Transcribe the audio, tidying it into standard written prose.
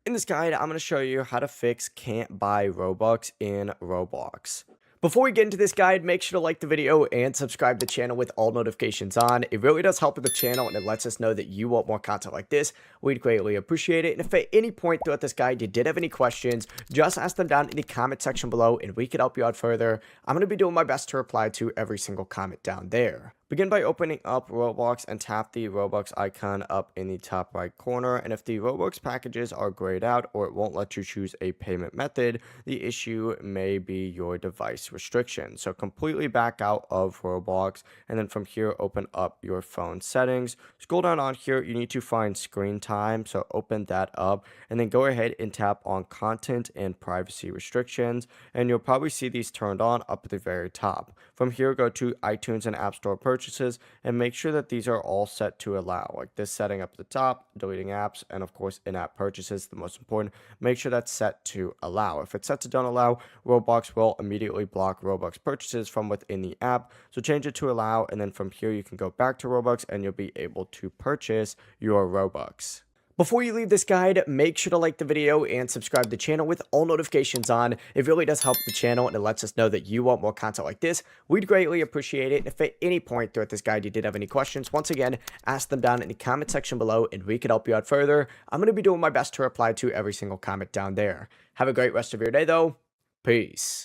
In this guide, I'm going to show you how to fix can't buy Robux in Roblox. Before we get into this guide, make sure to like the video and subscribe to the channel with all notifications on. It really does help with the channel and it lets us know that you want more content like this. We'd greatly appreciate it. And if at any point throughout this guide you did have any questions, just ask them down in the comment section below and we could help you out further. I'm going to be doing my best to reply to every single comment down there. Begin by opening up Roblox and tap the Roblox icon up in the top right corner, and if the Roblox packages are grayed out or it won't let you choose a payment method, the issue may be your device restriction. So completely back out of Roblox, and then from here open up your phone settings. Scroll down on here, you need to find screen time, so open that up, and then go ahead and tap on content and privacy restrictions, and you'll probably see these turned on up at the very top. From here, go to iTunes and App Store purchases and make sure that these are all set to allow, like this setting up at the top, deleting apps, and of course in-app purchases, the most important. Make sure that's set to allow. If it's set to don't allow, Roblox will immediately block Robux purchases from within the app. So change it to allow, and then from here you can go back to Robux and you'll be able to purchase your Robux. Before you leave this guide, make sure to like the video and subscribe to the channel with all notifications on. It really does help the channel and it lets us know that you want more content like this. We'd greatly appreciate it. If at any point throughout this guide you did have any questions, once again, ask them down in the comment section below and we could help you out further. I'm going to be doing my best to reply to every single comment down there. Have a great rest of your day though. Peace.